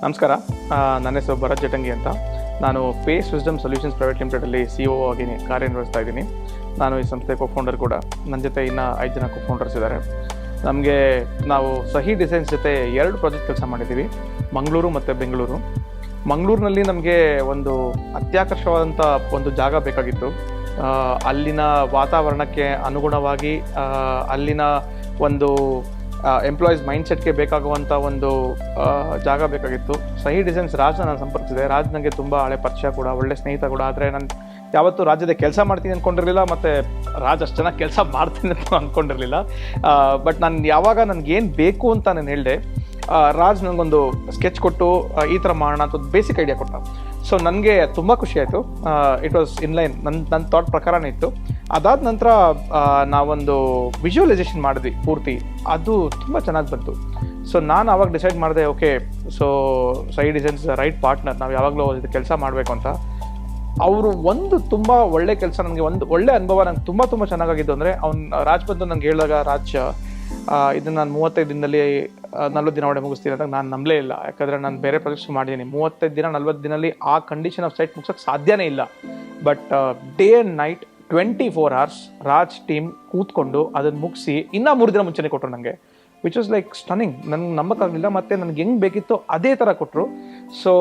ನಮಸ್ಕಾರ. ನನ್ನ ಹೆಸರು ಭರತ್ ಜಟಂಗಿ ಅಂತ. ನಾನು ಪೇಸ್ ವಿಸ್ಡಮ್ ಸೊಲ್ಯೂಷನ್ಸ್ ಪ್ರೈವೇಟ್ ಲಿಮಿಟೆಡಲ್ಲಿ CEO ಆಗಿ ಕಾರ್ಯನಿರ್ವಹಿಸ್ತಾ ಇದ್ದೀನಿ. ನಾನು ಈ ಸಂಸ್ಥೆ ಕೋಫೌಂಡರ್ ಕೂಡ. ನನ್ನ ಜೊತೆ ಇನ್ನೂ 5 ಜನ ಕೋಫೌಂಡರ್ಸ್ ಇದ್ದಾರೆ. ನಾವು ಸಹಿ ಡಿಸೈನ್ಸ್ ಜೊತೆ 2 ಪ್ರಾಜೆಕ್ಟ್ ಕೆಲಸ ಮಾಡಿದ್ದೀವಿ, ಮಂಗಳೂರು ಮತ್ತು ಬೆಂಗಳೂರು. ಮಂಗಳೂರಿನಲ್ಲಿ ನಮಗೆ ಒಂದು ಅತ್ಯಾಕರ್ಷವಾದಂಥ ಒಂದು ಜಾಗ ಬೇಕಾಗಿತ್ತು. ಅಲ್ಲಿನ ವಾತಾವರಣಕ್ಕೆ ಅನುಗುಣವಾಗಿ ಅಲ್ಲಿನ ಒಂದು ಎಂಪ್ಲಾಯೀಸ್ ಮೈಂಡ್ಸೆಟ್ಗೆ ಬೇಕಾಗುವಂಥ ಒಂದು ಜಾಗ ಬೇಕಾಗಿತ್ತು. ಸಹಿ ಡಿಸೈನ್ಸ್ ರಾಜ್ನ ನಾನು ಸಂಪರ್ಕಿಸಿದೆ. ರಾಜ್ ನನಗೆ ತುಂಬ ಹಳೆ ಪರಿಚಯ ಕೂಡ, ಒಳ್ಳೆ ಸ್ನೇಹಿತ ಕೂಡ. ಆದರೆ ನಾನು ಯಾವತ್ತೂ ರಾಜ್ಯದ ಕೆಲಸ ಮಾಡ್ತೀನಿ ಅಂದ್ಕೊಂಡಿರಲಿಲ್ಲ, ಮತ್ತು ರಾಜ್ ಅಷ್ಟು ಚೆನ್ನಾಗಿ ಕೆಲಸ ಮಾಡ್ತೀನಿ ಅಂತ ಅಂದ್ಕೊಂಡಿರಲಿಲ್ಲ. ಬಟ್ ನಾನು ಯಾವಾಗ ನನಗೇನು ಬೇಕು ಅಂತ ನಾನು ಹೇಳಿದೆ, ರಾಜ್ ನನಗೊಂದು ಸ್ಕೆಚ್ ಕೊಟ್ಟು ಈ ಥರ ಮಾಡೋಣ ಅಂತ ಒಂದು ಬೇಸಿಕ್ ಐಡಿಯಾ ಕೊಟ್ಟ. ಸೊ ನನಗೆ ತುಂಬ ಖುಷಿ ಆಯಿತು. ಇಟ್ ವಾಸ್ ಇನ್ಲೈನ್ ನನ್ನ ಥಾಟ್ ಪ್ರಕಾರನೇ ಇತ್ತು. ಅದಾದ ನಂತರ ನಾವೊಂದು ವಿಜುವಲೈಸೇಷನ್ ಮಾಡಿದ್ವಿ ಪೂರ್ತಿ. ಅದು ತುಂಬ ಚೆನ್ನಾಗಿ ಬಂತು. ಸೊ ನಾನು ಆವಾಗ ಡಿಸೈಡ್ ಮಾಡಿದೆ, ಓಕೆ, ಸೊ ಸಹಿ ಡಿಸೈನ್ಸ್ ರೈಟ್ ಪಾರ್ಟ್ನರ್, ನಾವು ಯಾವಾಗಲೂ ಇದು ಕೆಲಸ ಮಾಡಬೇಕು ಅಂತ. ಅವರು ಒಂದು ತುಂಬ ಒಳ್ಳೆ ಕೆಲಸ, ನನಗೆ ಒಂದು ಒಳ್ಳೆ ಅನುಭವ ನಂಗೆ ತುಂಬ ಚೆನ್ನಾಗಿದ್ದು ಅಂದರೆ, ರಾಜ್ ಬಂದು ನನಗೆ ಹೇಳಿದಾಗ, ರಾಜ್ ಇದನ್ನು ನಾನು 35 ದಿನದಲ್ಲಿ 40 ದಿನ ಒಳಗೆ ಮುಗಿಸ್ತೀನಿ ಅಂತ ನಾನು ನಂಬಲೇ ಇಲ್ಲ. ಯಾಕಂದರೆ ನಾನು ಬೇರೆ ಪ್ರಾಜೆಕ್ಟ್ಸ್ ಮಾಡಿದ್ದೀನಿ. 35 ದಿನ 40 ದಿನದಲ್ಲಿ ಆ ಕಂಡೀಷನ್ ಆಫ್ ಸೈಟ್ ಮುಗಿಸೋಕ್ಕೆ ಸಾಧ್ಯನೇ ಇಲ್ಲ. But day and night 24 hours Raj team ಕೂತ್ಕೊಂಡು ಅದನ್ನು ಮುಗಿಸಿ ಇನ್ನೂ 3 ದಿನ ಮುಂಚೆನೇ ಕೊಟ್ಟರು ನನಗೆ, ವಿಚ್ ವಾಸ್ ಲೈಕ್ ಸ್ಟನ್ನಿಂಗ್. ನನಗೆ ನಂಬಕ್ಕಾಗಲಿಲ್ಲ. ಮತ್ತು ನನಗೆ ಹೆಂಗೆ ಬೇಕಿತ್ತು ಅದೇ ಥರ ಕೊಟ್ಟರು. ಸೊ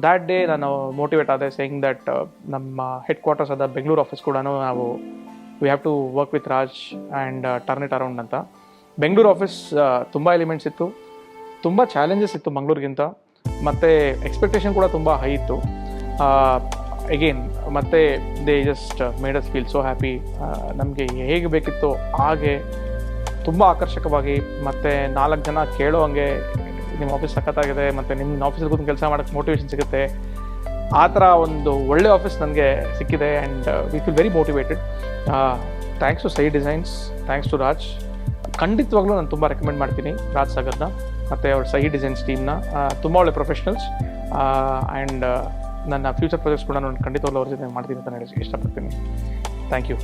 ದ್ಯಾಟ್ ಡೇ ನಾನು ಮೋಟಿವೇಟ್ ಆದೆ, ಸೇಯಿಂಗ್ ದಟ್ ನಮ್ಮ ಹೆಡ್ ಕ್ವಾರ್ಟರ್ಸ್ ಆದ ಬೆಂಗಳೂರು ಆಫೀಸ್ ಕೂಡ ನಾವು we have to work with Raj and turn it around ಅಂತ. ಬೆಂಗಳೂರು ಆಫೀಸ್ ತುಂಬ ಎಲಿಮೆಂಟ್ಸ್ ಇತ್ತು, ತುಂಬ ಚಾಲೆಂಜಸ್ ಇತ್ತು ಮಂಗಳೂರಿಗಿಂತ, ಮತ್ತು ಎಕ್ಸ್ಪೆಕ್ಟೇಷನ್ ಕೂಡ ತುಂಬ ಹೈ ಇತ್ತು. ಅಗೇನ್ ಮತ್ತು they just made us feel so happy. ನಮಗೆ ಹೇಗೆ ಬೇಕಿತ್ತು ಹಾಗೆ ತುಂಬ ಆಕರ್ಷಕವಾಗಿ, ಮತ್ತು 4 ಜನ ಕೇಳೋ ಹಂಗೆ ನಿಮ್ಮ ಆಫೀಸ್ ಸಖತ್ತಾಗಿದೆ, ಮತ್ತು ನಿಮ್ಮ ಆಫೀಸಲ್ಲಿ ಕೂತು ಕೆಲಸ ಮಾಡೋಕ್ಕೆ ಮೋಟಿವೇಶನ್ ಸಿಗುತ್ತೆ. ಆ ಥರ ಒಂದು ಒಳ್ಳೆ ಆಫೀಸ್ ನನಗೆ ಸಿಕ್ಕಿದೆ. And we feel very motivated. Thanks to Sahi designs, thanks to Raj. ಖಂಡಿತವಾಗ್ಲೂ ನಾನು ತುಂಬ ರೆಕಮೆಂಡ್ ಮಾಡ್ತೀನಿ ರಾಜ್ ಸಾಗರ್ನ ಮತ್ತು ಅವ್ರ ಸಹಿ ಡಿಸೈನ್ಸ್ ಟೀಮ್ನ. ತುಂಬ ಒಳ್ಳೆ ಪ್ರೊಫೆಷ್ನಲ್ಸ್. ಆ್ಯಂಡ್ ನನ್ನ ಫ್ಯೂಚರ್ ಪ್ರಾಜೆಕ್ಟ್ಸ್ ಕೂಡ ನಾನು ಖಂಡಿತವಾಗ್ಲೂ ಅವ್ರ ಜೊತೆ ಮಾಡ್ತೀನಿ ಅಂತ ಹೇಳಿ ಇಷ್ಟಪಡ್ತೀನಿ. Thank you.